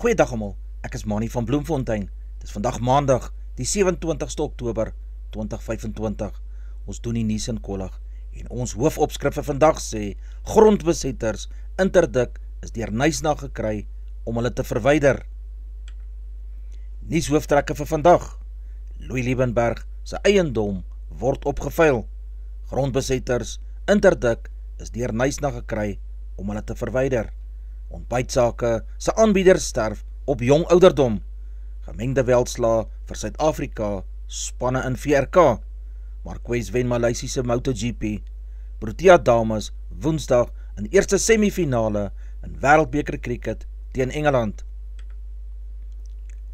Goeiedag almal, ek is Mani van Bloemfontein. Dit is vandag maandag, die 27ste Oktober 2025. Ons doen die nuus in kollig en ons hoofopskrif vir vandag sê: grondbesetters interdik is deur Knysna gekry om hulle te verwyder. Nuushooftrekke vir vandag: Louis Liebenberg se eiendom word opgeveil. Grondbesetters interdik is deur Knysna gekry om hulle te verwyder. Ontbytsake se aanbieder sterf op jong ouderdom. Gemengde veldslae vir Suid-Afrika spanne in VRK. Marquez wen Maleisië se MotoGP. Protea dames Woensdag in eerste semifinale in Wêreldbeker cricket teen Engeland.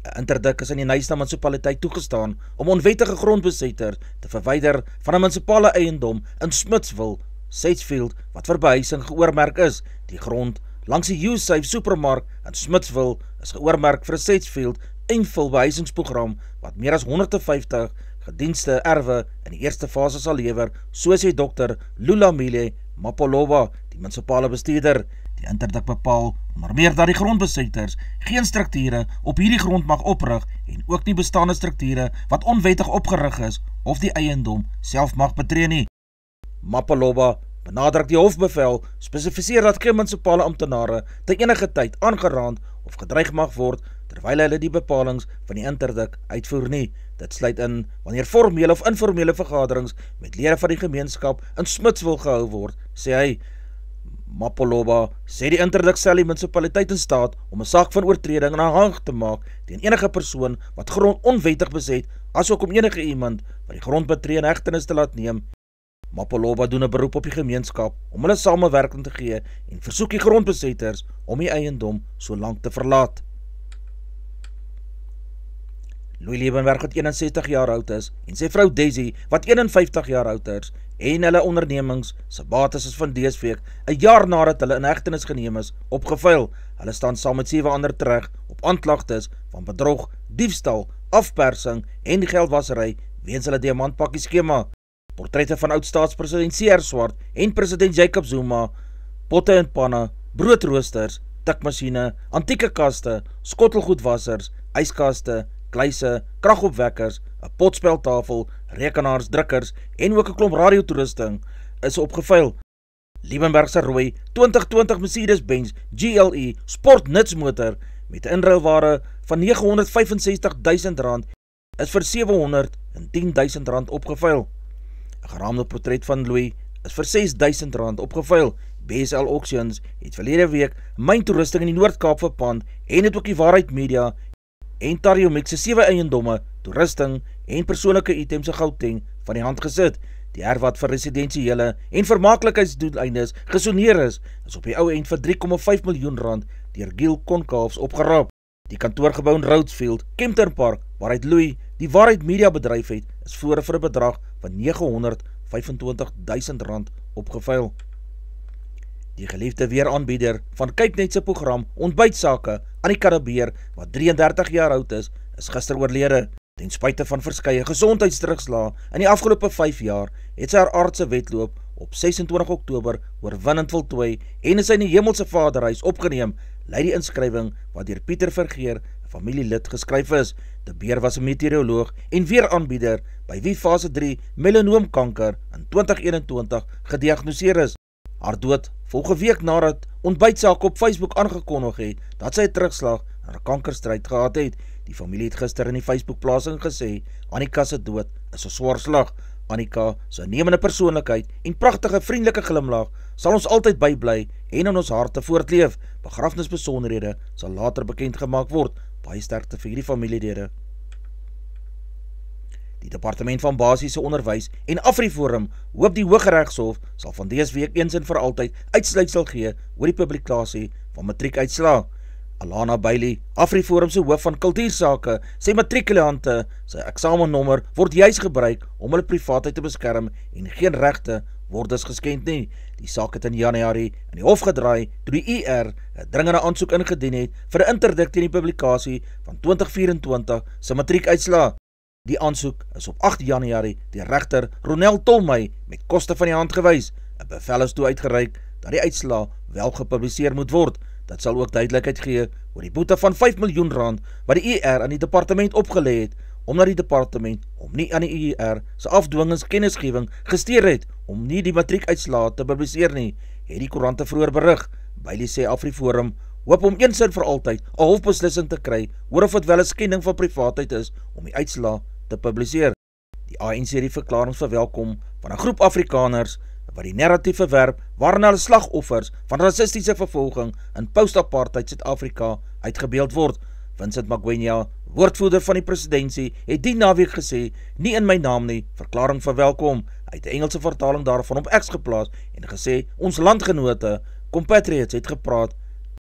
'n Interdik is in die Knysna munisipaliteit toegestaan om onwettige grondbesetters te verwyder van 'n munisipale eiendom in Smitsville, Sedgefield, wat vir behuising geoormerk is. Die grond langs die U-Save supermark in Smitsville is geoormerk vir 'n Sedgefield eenvul behuisingsprogram wat meer as 150 gedienste erwe in die eerste fase sal lewer, soos sê Dr. Lulamile Mapolova, die munisipale bestuurder. Die interdik bepaal onder meer dat die grondbesetters geen strukture op hierdie grond mag oprig en ook nie bestaande strukture wat onwettig opgerig is of die eiendom self mag betree nie. Mapolova benadruk die hofbevel spesifiseer dat geen munisipale amptenare te enige tyd aangeraand of gedreig mag word terwyl hulle die bepalings van die interdik uitvoer nie. Dit sluit in wanneer formele of informele vergaderings met lede van die gemeenskap in Smitsville gehou word, sê hy. Mapolova sê die interdik stel die munisipaliteit in staat om 'n saak van oortreding aanhangig te maak teen enige persoon wat grond onwettig beset, asook om enige iemand wat die grond betree in hegtenis te laat neem. Mapolova doen 'n beroep op die gemeenskap om hulle samewerking te gee en versoek die grondbesetters om die eiendom so lank te verlaat. Louis Liebenberg wat 61 jaar oud is en sy vrou Daisy wat 51 jaar oud is en hulle ondernemings se bates is van dese week 'n jaar nadat hulle in hegtenis geneem is, opgeveil. Hulle staan saam met 7 ander tereg op aanklagtes van bedrog, diefstal, afpersing en geldwasery weens hulle diamantpakkie skema. Portrette van oud-staatspresident C.R. Swart en president Jacob Zuma, potte en panne, broodroosters, tikmasjiene, antieke kaste, skottelgoedwassers, yskaste, kluise, kragopwekkers, 'n potspeltafel, rekenaars, drukkers en ook 'n klomp radiotoerusting is opgeveil. Liebenberg se rooi 2020 Mercedes-Benz GLE sportnutsmotor met 'n inruilwaarde van R965.000 is vir R710.000 opgeveil. 'n Geraamde portret van Louis is vir R6.000 opgeveil. BSL Auctions het verlede week myn toerusting in die Noord-Kaap verpand en het ook die Waarheid Media en Tariomix se 7 eiendomme, toerusting en persoonlike items in Gauteng van die hand gesit. Die erf wat vir residensiële en vermaaklikheidsdoeleindes gesoneer is op die ou end vir R3,5 miljoen deur Giel Concalves opgeraap. Die kantoorgebou in Rhodes-Field, Kempton Park, waaruit Louis die Waarheid Media bedryf het, is voor vir 'n bedrag van R925.000 opgeveil. Die geliefde weeraanbieder van Kyknet se program Ontbytsake, Annika de Beer, wat 33 jaar oud is gister oorlede. Ten spyte van verskeie gesondheidsterugslae in die afgelope 5 jaar, het sy haar aardse wedloop op 26 Oktober oorwinnend voltooi en is sy in die Hemelse Vaderhuis opgeneem, lei die inskrywing wat deur Pieter Vergeer, 'n familielid, geskryf is. De Beer was 'n meteoroloog en weeraanbieder by wie fase 3 melanoomkanker in 2021 gediagnoseer is. Haar dood volgende week nadat Ontbytsake op Facebook aangekondig het dat sy 'n terugslag in 'n kankerstryd gehad het. Die familie het gister in die Facebook-plasing gesê, Annika se dood is 'n swaar slag. Annika se nemende persoonlikheid en pragtige vriendelike glimlag sal ons altyd bybly en in ons harte voortleef. Begrafnisbesonderhede sal later bekend gemaak word. Baie sterkte vir hierdie familielede. Die Departement van Basiese Onderwys en Afriforum hoop die Hooggeregshof sal van dese week eens en vir altyd uitsluitsel gee oor die publikasie van matriekuitslae. Alana Bailey, Afriforum se hoof van kultuursake, sê matrikulante sy eksamennommer word juis gebruik om hulle privaatheid te beskerm en geen regte word dus geskend nie. Die saak het in Januarie in die hof gedraai toe die IR 'n dringende aansoek ingedien het vir 'n interdik teen die publikasie van 2024 se matriekuitslae. Die aansoek is op 8 Januarie deur regter Ronel Tolmey met koste van die hand gewys. 'n Bevel is toe uitgereik dat die uitslae wel gepubliseer moet word. Dit sal ook duidelikheid gee oor die boete van 5 miljoen rand wat die ER aan die departement opgelê het, omdat die departement om nie aan die ER se afdwingingskennisgewing gesteer het om nie die matriekuitslae te publiseer nie, het die koerante vroeër berig. Bailey sê AfriForum hoop om eens en vir altyd 'n hofbeslissing te kry oor of dit wel 'n skending van privaatheid is om die uitslae te publiseer. Die ANC het die verklaring verwelkom van 'n groep Afrikaners wat die narratief verwerp waarin hulle slagoffers van rassistiese vervolging in post-apartheid Suid-Afrika uitgebeeld word. Vincent Magwenya, woordvoerder van die presidentsie, het die naweek gesê, nie in my naam nie, verklaring verwelkom. Hy het 'n Engelse vertaling daarvan op X geplaas en gesê, ons landgenote, compatriots, het gepraat.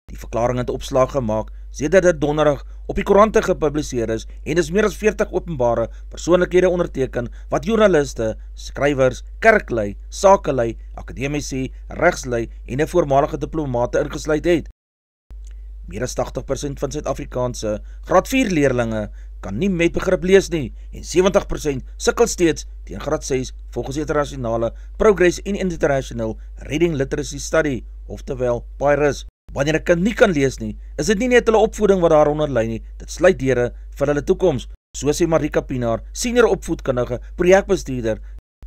Die verklaring het opslag gemaak, sedert dit donderdag op die koerante gepubliseer is en is meer as 40 openbare persoonlikhede onderteken wat joernaliste, skrywers, kerklei, sakelei, akademici, regslei en 'n voormalige diplomate ingesluit het. Meer as 80% van Suid-Afrikaanse graad 4 leerlinge kan nie met begrip lees nie en 70% sukkel steeds teen graad 6 volgens die internasionale Progress in International Reading Literacy Study, oftewel PIRUS. Wanneer 'n kind nie kan lees nie, is dit nie net hulle opvoeding wat daaronder lê nie, dit sluit deure vir hulle toekoms, so sê Marika Pinaar, senior opvoedkundige projekbestuurder.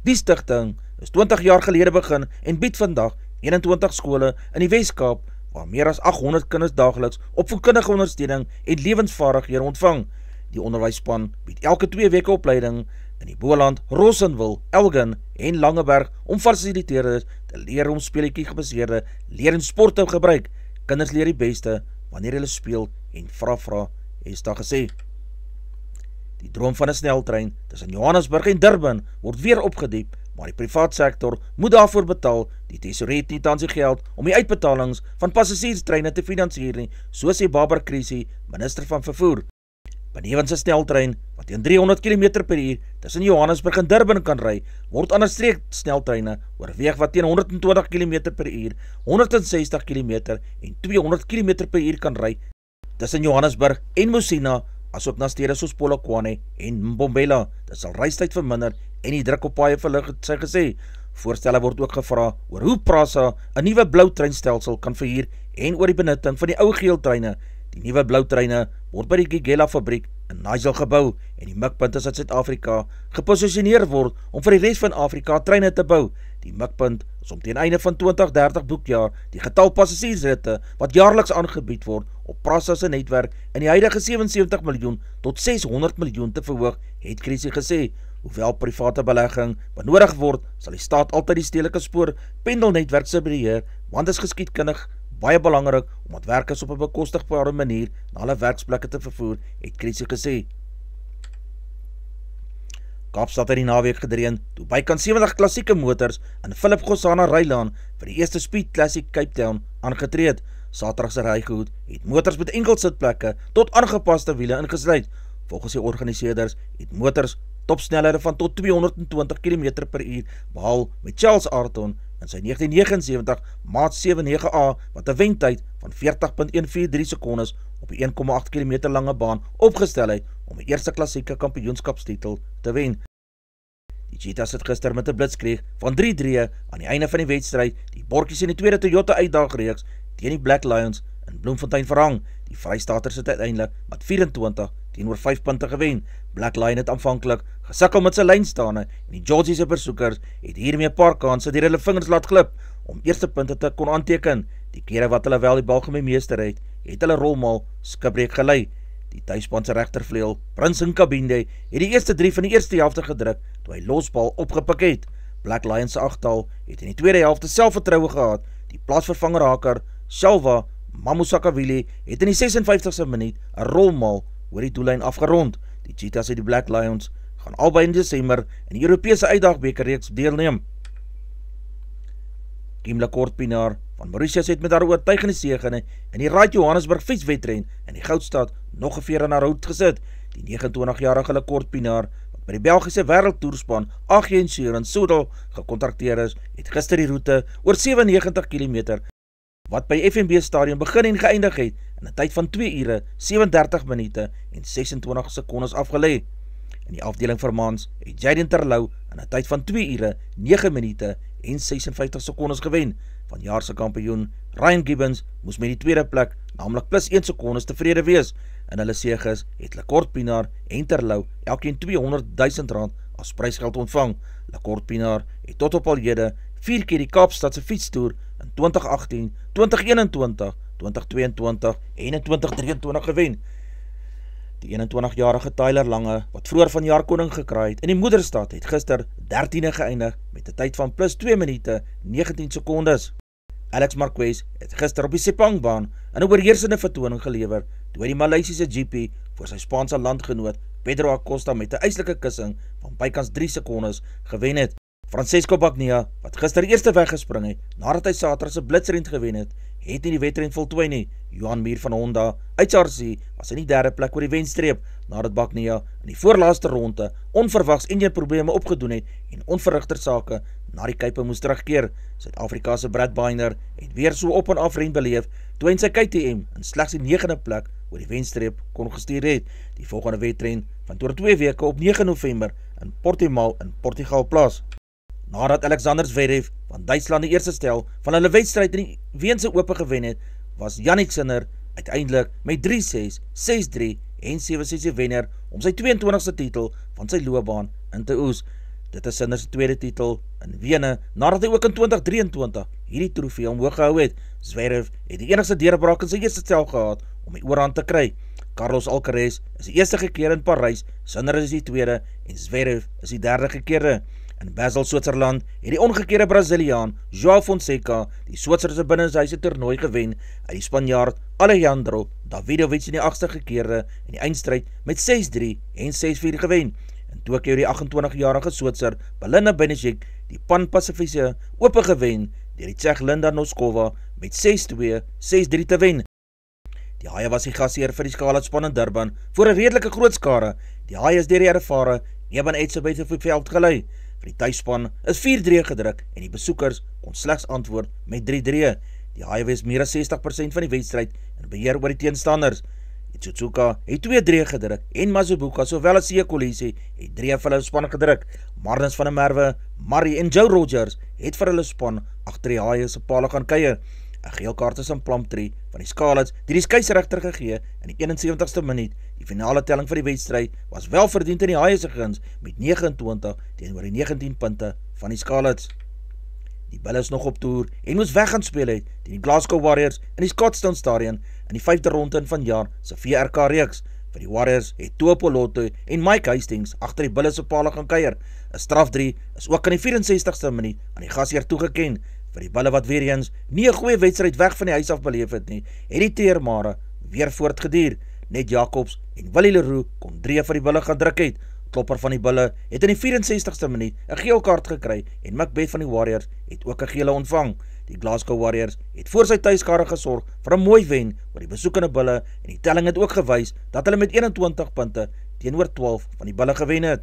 Die stigting is 20 jaar gelede begin en bied vandag 21 skole in die Wes-Kaap waar meer as 800 kinders daagliks opvoedkundige ondersteuning en lewensvaardighede ontvang. Die onderwysspan bied elke 2 weke opleiding in die Boland, Rossenwil, Elgin en Langeberg om fasiliteerders te leer om speletjie gebaseerde leer en sport te gebruik. Kinders leer die beste wanneer hulle speel en vra, is daar gesê. Die droom van 'n sneltrein tussen Johannesburg en Durban word weer opgediep, maar die privaat sektor moet daarvoor betaal. Die tesourier het nie tans die geld om die uitbetalings van passasierstreine te finansier nie, so sê Babar Krisi, minister van vervoer. Benewens 'n sneltrein wat teen 300 km/h tussen Johannesburg en Durban kan ry, word ander streek sneltreine oorweeg wat teen 120 km/h, 160 km en 200 km/h kan ry tussen Johannesburg en Mosina, asook na stede soos Polokwane en Mbombela. Dit sal reistyd verminder en die druk op paaie verlig, het sy gesê. Voorstelle word ook gevra oor hoe Prasa 'n nuwe blou treinstelsel kan verhuur en oor die benutting van die ou geel treine. Die nuwe blou treine word by die Gigela fabriek in Nigel gebou en die mikpunt is dat Suid-Afrika geposisioneer word om vir die res van Afrika treine te bou. Die mikpunt is om teen einde van 2030 boekjaar die getal passasiersritte wat jaarliks aangebied word op Prasa se netwerk in die huidige 77 miljoen tot 600 miljoen te verhoog, het Krisi gesê. Hoewel private belegging benodig word, sal die staat altyd die stedelike spoor pendelnetwerk subsidieer, want dit is geskiedkundig baie belangrik omdat werkers op 'n bekostigbare manier na hulle werksplekke te vervoer, het Krisi gesê. Kaapstad het die naweek gedreun toe bykans 70 klassieke motors in Philip Gosana Rylaan vir die eerste Speed Classic Cape Town aangetree het. Saterdag se rygehoed het motors met enkel sitplekke tot aangepaste wiele ingesluit. Volgens die organiseerders het motors topsnelhede van tot 220 km/h behaal met Charles Arton in sy 1979 maat 79A wat 'n wendtyd van 40.143 sekondes op 'n 1,8 km lange baan opgestel het om die eerste klassieke kampioenskapstitel te wen. Die Cheetahs het gister met 'n blitskrieg van 3-3 aan die einde van die wedstryd die bordjies in die tweede Toyota uitdagreeks teen die Black Lions in Bloemfontein verhang. Die Vrystaaters het uiteindelik met 24 teenoor 5 punte gewen. Black Lion het aanvanklik gesukkel met sy lynstane en die Georgie se besoekers het hiermee 'n paar kansse deur hulle vingers laat glip om eerste punte te kon aanteken. Die kere wat hulle wel die bal gemeester het hulle rolmaal skipbreek gelei. Die tuisspan se regtervleuel, Prins Nkabinde, het die eerste 3 van die eerste helfte gedruk toe hy losbal opgepik het. Black Lion se agtal het in die tweede helfte selfvertroue gehad. Die plaasvervanger haker, Shalva Mamusakawili, het in die 56ste minuut 'n rolmaal oor die doellyn afgerond. Die Cheetahs en die Black Lions gaan albei in Desember in die Europese uitdagbekerreeks deelneem. Kimla Kortpinaar van Mauritius het met haar oortuigende zege in die Ride Johannesburg fietswedren in die Goudstad nog 'n veer in haar hout gesit. Die 29-jarige Kortpinaar wat by die Belgiese wêreldtoerspan AG Insurance Soudal gekontrakteer is, het gister die roete oor 97 km wat by FNB Stadion begin en geëindig het in 'n tyd van 2 ure, 37 minute en 26 sekondes afgelê. In die afdeling vir mans het Jaden Terlouw in 'n tyd van 2 ure, 9 minute en 56 sekondes gewen. Vanjaar se kampioen Ryan Gibbons moes met die tweede plek naamlik plus 1 sekondes tevrede wees. In hulle seges het Le Cort Pienaar en Terlouw elkeen R200.000 as prysgeld ontvang. Le Cort Pienaar het tot op alhede 4 keer die Kaapstadse fietstoer in 2018, 2021, 2022 en in 2023 gewen. Die 21-jarige Tyler Lange, wat vroeër vanjaar koning gekraai het in die moederstad, het gister 13e geëindig met 'n tyd van plus 2 minute 19 sekondes. Alex Marquez het gister op die Sepangbaan 'n oorheersende vertoning gelewer toe hy die Maleisiese GP voor sy Spaanse landgenoot Pedro Acosta met 'n eislike kussing van bykans 3 sekondes gewen het. Francesco Bagnaia, wat gister eerste weggespring het nadat hy Saterdag se blitsrent gewen het, het nie die wedren voltooi nie. Johan Mir van Honda, HRC, was in die derde plek oor die wenstreep, nadat Bagnaia in die voorlaaste ronde onverwags enjinprobleme opgedoen het en onverrigter sake na die Kuipe moes terugkeer. Suid-Afrikaanse Brad Binder het weer so op en af ren beleef, toe hy in sy KTM in slegs die 9de plek oor die wenstreep kon gestuur het. Die volgende wedren van oor 2 weke op 9 November in Portimao in Portugal plaas. Nadat Alexander Zverev van Duitsland die eerste stel van hulle wedstryd in die Weense Ope gewen het, was Jannik Sinner uiteindelik met 3-6, 6-3 en 7-6 die wenner om sy 22ste titel van sy loopbaan in te oes. Dit is Sinner se tweede titel in Wene, nadat hy ook in 2023 hierdie trofee omhoog gehou het. Zverev het die enigste deurbraak in sy eerste stel gehad om die oorhand te kry. Carlos Alcaraz is die eerste gekeer in Parys, Sinner is die tweede en Zverev is die derde gekeerde. In Basel, Switserland, het die ongekeerde Braziliaan João Fonseca die Switserse binnenshuise toernooi gewen uit die Spanjaard Alejandro Davidovich in die 8ste gekeerde en die eindstryd met 6-3 en 6-4 gewen. In Tokio die 28-jarige Switser Belinda Bencic die Pan-Pacifiese Ope gewen deur die Tsjech Linda Noskova met 6-2, 6-3 te wen. Die Haie was die gasheer vir die schaatsspan in Durban voor 'n redelike groot skare. Die Haie is deur die ervare Eben Etzebeth op die veld gelei. Vir die tuisspan is 4-3 gedruk en die besoekers kon slegs antwoord met 3-3. Die Haie was meer as 60% van die wedstryd in beheer oor die teenstanders. Tsutsuka het 2-3 gedruk en Mazubuka sowel as Siya Kolisi het 3 vir hulle span gedruk. Marlins van der Merwe, Murray en Joe Rogers het vir hulle span agter die Haie se paal gaan kuier. 'n Geel kaart is aan Plumtree van die Scarlets die skeieregter gegee in die 71ste minuut. Die finale telling vir die wedstryd was wel verdiend in die Haie se guns met 29 teenoor die 19 punte van die Scarlets. Die Bulle is nog op toer en moes weg gaan speel het teen die Glasgow Warriors in die Scotstoun Stadion in die 5de ronde in vanjaar se VRK reeks. Vir die Warriors het Tuapoloto en Mike Hastings agter die Bulle se paal gaan kuier. 'n Straf 3 is ook in die 64ste minuut aan die gasheer toegeken. Vir die Bulle wat weer eens nie 'n goeie wedstryd weg van die huis af beleef het nie, het die teermare weer voortgeduur. Net Jacobs en Willie Leroux kon 3 vir die Bulle gaan druk het. Klopper van die Bulle het in die 64ste minuut 'n geel kaart gekry en Macbeth van die Warriors het ook 'n gele ontvang. Die Glasgow Warriors het voor sy tuiskare gesorg vir 'n mooi wen oor die besoekende Bulle en die telling het ook gewys dat hulle met 21 punte teenoor 12 van die Bulle gewen het.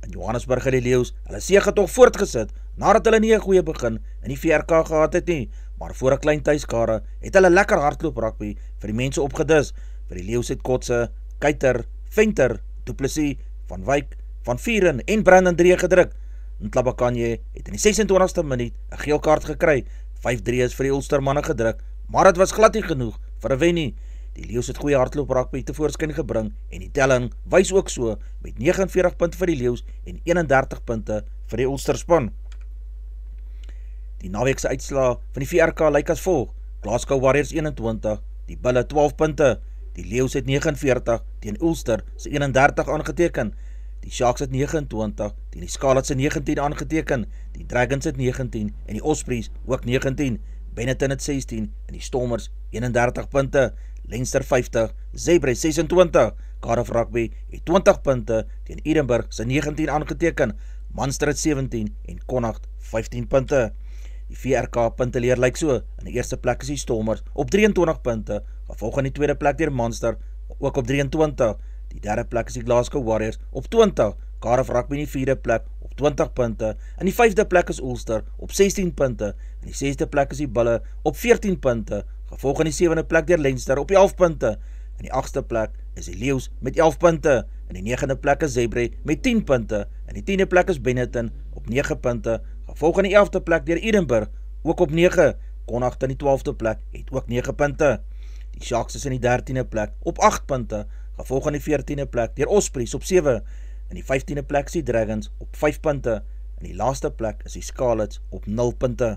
In Johannesburg het die Leeu's hulle seëgetog voortgesit nadat hulle nie 'n goeie begin in die VRK gehad het nie, maar voor 'n klein tuiskare het hulle lekker hardloop rugby vir die mense opgedis. Vir die Leeu's het Kotse, Keiter, Venter, Du Plessis, Van Wyk, Van Vieren en Brandon 3 gedruk. Ntlabakanye het in die 26ste minuut 'n geel kaart gekry. 5-3 is vir die Ulster manne gedruk, maar dit was glad nie genoeg vir 'n wen nie. Die Leeu's het goeie hardloop rugby tevoorskyn gebring en die telling wys ook so met 49 punte vir die Leeu's en 31 punte vir die Ulster span. Die naweekse uitslae van die VRK lyk as volg: Glasgow Warriors 21, die Bulle 12 punte, die Leeu's het 49 teen Ulster se 31 aangeteken, die Sharks het 29 teen die Scarlets se 19 aangeteken, die Dragons het 19 en die Ospreys ook 19, Benetton het 16 en die Stormers 31 punte, Leinster 50, Zebre 26, Cardiff Rugby het 20 punte teen Edinburgh se 19 aangeteken, Munster het 17 en Connacht 15 punte. Die VRK punteleer lyk so: in die eerste plek is die Stormers op 23 punte, gevolg in die tweede plek deur Munster ook op 23, die derde plek is die Glasgow Warriors op 20, Cardiff Rugby in die vierde plek op 20 punte, in die vyfde plek is Ulster op 16 punte, in die sesde plek is die Bulle op 14 punte, gevolg in die sewende plek deur Leinster op 11 punte, in die 8ste plek is die Leeu's met 11 punte, in die 9de plek is Zebre met 10 punte, in die 10de plek is Benetton op 9 punte, gevolg in die 11de plek deur Edinburgh ook op 9, Connacht in die 12de plek het ook 9 punte. Die Die Sharks is in die 13de plek op 8 punte, gevolg aan die 14de plek deur Ospreys op 7. In die 15de plek is die Dragons op 5 punte. In die laaste plek is die Scarlets op 0 punte.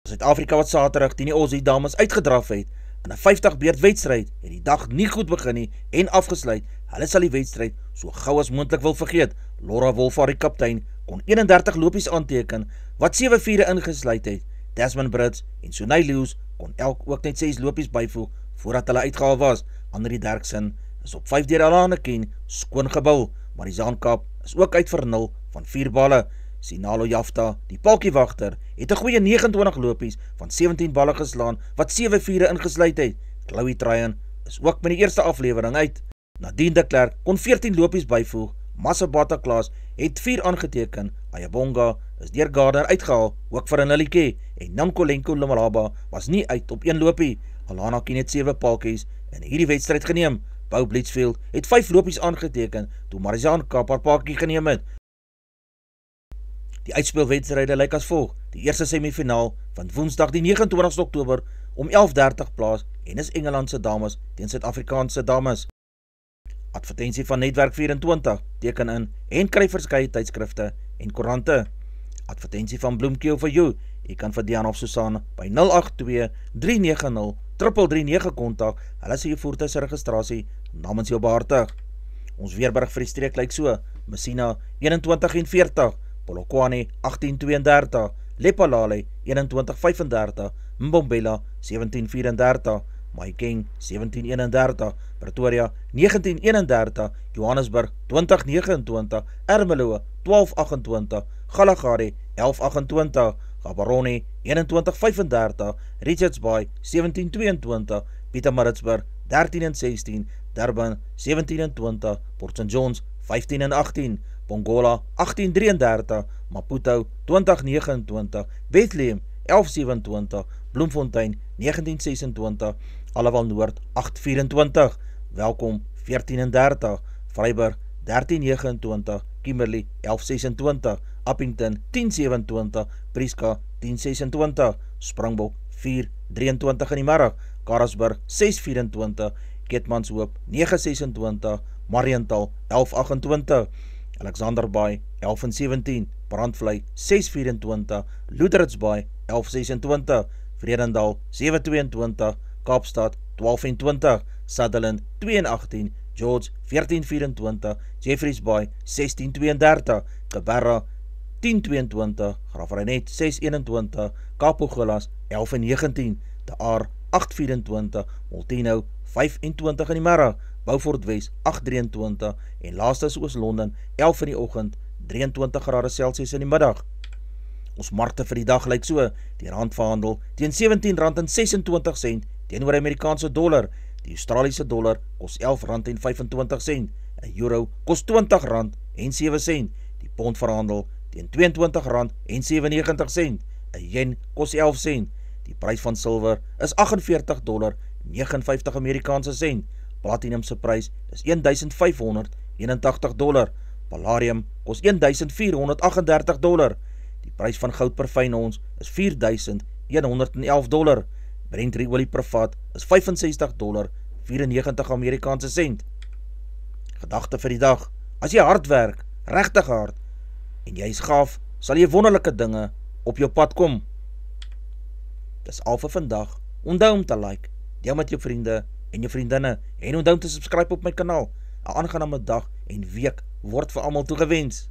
Suid-Afrika wat Saterdag teen die Aussie dames uitgedraf het, in 'n 50-beurt wedstryd het die dag nie goed begin nie en afgesluit. Hulle sal die wedstryd so gou as moontlik wil vergeet. Laura Wolfhard, die kaptein, kon 31 lopies aanteken wat 7 vure ingesluit het. Desmond Brits en Sonay Lewis kon elk ook net 6 lopies byvoeg voordat hulle uitgehaal was. Andrie Derksen is op 5 deur Alana Ken skoon gebul, maar die Zaankap is ook uit vir 0 van 4 balle. Sinalo Jafta, die palkiewagter, het 'n goeie 29 lopies van 17 balle geslaan wat 7 vure ingesluit het. Chloe Tryon is ook met die eerste aflewering uit. Nadine de Klerk kon 14 lopies byvoeg. Masabata Klaas het 4 aangeteken. Ayabonga is deur Gardner uitgehaal, ook vir 'n nullietjie, en Namkolenko Lumalaba was nie uit op 1 lopie. Alana Ken het 7 palkies in hierdie wedstryd geneem. Beau Blitzfield het 5 lopies aangeteken toe Marizaan Kap haar palkie geneem het. Die uitspeelwedstryde lyk as volg. Die eerste semifinaal van Woensdag die 29 Oktober om 11:30 plaas en is Engelandse dames teen Suid-Afrikaanse dames. Advertensie van Netwerk 24 teken in en kry verskeie tydskrifte en koerante. Advertensie van Bloemkeel vir jou. Jy kan vir Diana of Susan by 082-390-3339 kontak. Hulle sê jou voertuig se registrasie namens jou behartig. Ons weerberig vir die streek lyk so: Messina 21:40, Polokwane 18:32, Lephalale 21:35, Mbombela 17:34, Mahikeng 17:31, Pretoria 19:31, Johannesburg 20:29, Ermelo 12:28, Galagadi 11:28, Gaborone 21:35, Richards Bay 17:22, Pietermaritzburg 13:16, Durban 17:20, Port St Johns 15:18, Pongola 18:33, Maputo 20:29, Bethlehem 11:27, Bloemfontein 19:26, Allewal Noord 8:24, Welkom 14:30, Vryburg 13:29, Kimberley 11:26, Appington 10:27, Prieska 10:26, Springbok 4:23 in die middag, Karasburg 6:24, Keetmanshoop 9:26, Mariental 11:28, Alexander Bay 11:17, Brandvlei 6:24, Loederits Bay 11:26, Vredendal 7:22, Kaapstad 12:20, Sutherland 2:18, George 14:24, Jeffreys Bay 16:32, Cabarra 10:22, Graafreinet 6:21, Kapogelas 11:19, De Aar 8:24, Molteno 5:20 in die middag, Beaufort Wes 8:23 en laaste is Oos-London 11 in die oggend, 23 grade Celsius in die middag. Ons markte vir die dag lyk so: die rand verhandel teen R17.26 teenoor Amerikaanse dollar. Die Australiese dollar kos R11.25. 'n euro kos R20.07. Die pond verhandel teen R22.97. 'n yen kos 11 sent. Die prys van silwer is $48.59 Amerikaanse sent. Platinum se prys is $1,581. Palladium kos $1,438. Die prys van goud per fyn ons is $4,111. Brent olie per vat is $65.94 Amerikaanse sent. Gedagte vir die dag: as jy hard werk, regtig hard, en jy is gaaf, sal jy wonderlike dinge op jou pad kom. Dis al vir vandag. Onthou om te like, deel met jou vriende en jou vriendinne, en onthou om te subscribe op my kanaal. 'n aangename dag en week word vir almal toegewens.